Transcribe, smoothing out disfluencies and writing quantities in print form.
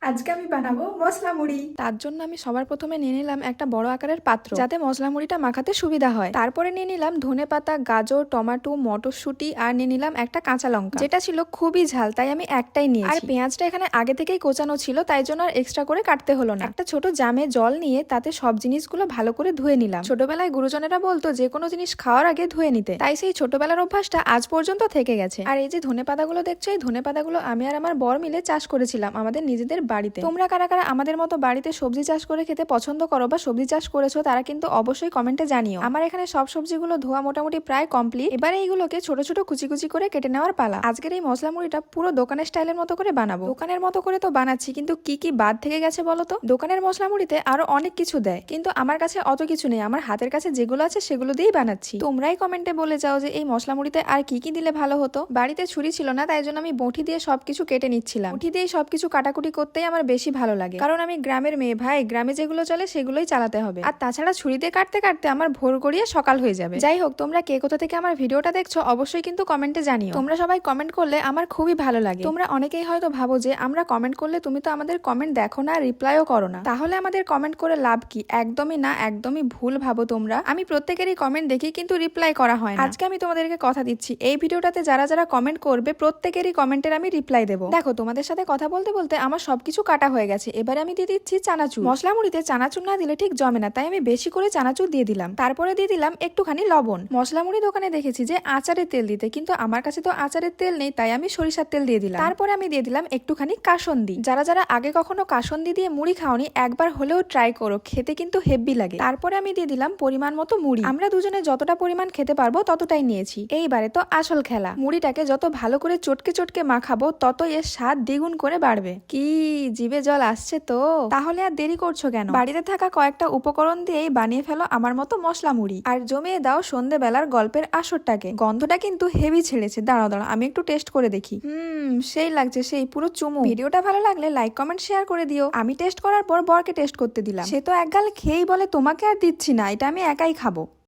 আজকে আমি বানাবো মশলা মুড়ি। তার জন্য আমি সবার প্রথমে নিয়ে নিলাম একটা বড় আকারের পাত্র, যাতে মশলা মুড়িটা মাখাতে সুবিধা হয়। তারপরে নিয়ে নিলাম ধনেপাতা, গাজর, টমেটো, মটরশুঁটি আর নিয়ে নিলাম একটা কাঁচা লঙ্কা, যেটা ছিল খুবই ঝাল তাই আমি একটাই নিয়েছি। আর পেঁয়াজটা এখানে আগে থেকেই কোচানো ছিল, তাই জন্য আর এক্সট্রা করে কাটতে হলো না। একটা ছোট জামে জল নিয়ে তাতে সব জিনিসগুলো ভালো করে ধুয়ে নিলাম। ছোটবেলায় গুরুজনেরা বলতো যে কোনো জিনিস খাওয়ার আগে ধুয়ে নিতে, তাই সেই ছোটবেলার অভ্যাসটা আজ পর্যন্ত থেকে গেছে। আর এই যে ধনেপাতাগুলো দেখছো, এই ধনেপাতাগুলো আমি আর আমার বর মিলে চাষ করেছিলাম আমাদের নিজেদের বাড়িতে। তোমরা কারা কারা আমাদের মতো বাড়িতে সবজি চাষ করে খেতে পছন্দ করো বা সবজি চাষ করেছো, তারা কিন্তু অবশ্যই কমেন্টে জানিও। আমার এখানে সব সবজিগুলো ধোয়া মোটামুটি প্রায় কমপ্লিট। এবারে এইগুলোকে ছোট ছোট কুচি কুচি করে কেটে নেওয়ার পালা। আজকের এই মশলা মুড়িটা পুরো দোকানের স্টাইলের মতো করে বানাবো। দোকানের মতো করে তো বানাচ্ছি, কিন্তু কি কি বাদ থেকে গেছে বলো তো? দোকানের মশলা মুড়িতে আরো অনেক কিছু দেয়, কিন্তু আমার কাছে অত কিছু নেই। আমার হাতের কাছে যেগুলো আছে সেগুলো দিয়েই বানাচ্ছি। তোমরাই কমেন্টে বলে যাও যে এই মশলা মুড়িতে আর কি কি দিলে ভালো হতো। বাড়িতে ছুরি ছিল না, তাই জন্য আমি বঁটি দিয়ে সবকিছু কেটে নিচ্ছিলাম। বঁটি দিয়ে সবকিছু কাটাকুটি করতেই আমার বেশি ভালো লাগে, কারণ আমি গ্রামের মেয়ে ভাই, গ্রামে যেগুলো চলে সেগুলোই চালাতে হবে। আর তাছাড়া ছুরিতে কাটতে কাটতে আমার ভোর গড়িয়ে সকাল হয়ে যাবে। যাই হোক, তোমরা কে কোথা থেকে আমার ভিডিওটা দেখছো অবশ্যই কিন্তু কমেন্টে জানিও। তোমরা সবাই কমেন্ট করলে আমার খুবই ভালো লাগে। তোমরা অনেকেই হয়তো ভাবো যে আমরা কমেন্ট করলে তুমি তো আমাদের কমেন্ট দেখো না, রিপ্লাইও করো না, তাহলে আমাদের কমেন্ট করে লাভ কি? একদমই না, একদমই ভুল ভাবো তোমরা। আমি প্রত্যেকেরই কমেন্ট দেখি, কিন্তু রিপ্লাই করা হয় না। আজকে আমি তোমাদেরকে কথা দিচ্ছি, এই ভিডিওটাতে যারা যারা কমেন্ট করবে প্রত্যেকেরই কমেন্টের আমি রিপ্লাই দেবো। দেখো, তোমাদের সাথে কথা বলতে বলতে আমার সবকিছু কাটা হয়ে গেছে। এবারে আমি দিয়ে দিচ্ছি চানাচুর। মশলা মুড়িতে চানাচুর না দিলে ঠিক জমে না, তাই আমি বেশি করে চানাচুর দিয়ে দিলাম। তারপরে দিয়ে দিলাম একটুখানি লবণ। মশলা মুড়ি দোকানে দেখেছি যে আচারের তেল দিতে, কিন্তু আমার কাছে তো আচারের তেল নেই, তাই আমি সরিষার তেল দিয়ে দিলাম। তারপরে আমি দিয়ে দিলাম একটুখানি কাসন্দি। যারা যারা আগে কখনো কাসন্দি দিয়ে মুড়ি খাওনি, একবার হলেও ট্রাই করো, খেতে কিন্তু হেভি লাগে। তারপরে আমি দিয়ে দিলাম পরিমাণ মতো মুড়ি। আমরা দুজনে যতটা পরিমাণ খেতে পারবো ততটাই নিয়েছি। এইবারে তো আসল খেলা, মুড়িটাকে যত ভালো করে চটকে চটকে মাখাবো তত এর স্বাদ দ্বিগুণ করে বাড়বে। কি জিভে জল আসছে তো? তাহলে আর দেরি করছো কেন? বাড়িতে থাকা কয়েকটা উপকরণ দিয়েই বানিয়ে ফেলো আমার মতো মশলা মুড়ি, আর জমিয়ে দাও সন্ধ্যেবেলার গল্পের আসরটাকে। গন্ধটা কিন্তু হেভি ছেড়েছে। দাঁড়াও দাঁড়াও, আমি একটু টেস্ট করে দেখি। সেই লাগছে, সেই পুরো চুমু। ভিডিওটা ভালো লাগলে লাইক কমেন্ট শেয়ার করে দিও। আমি টেস্ট করার পর বরকে টেস্ট করতে দিলাম, সে তো একগাল খেয়েই বলে তোমাকে আর দিচ্ছি না, এটা আমি একাই খাবো।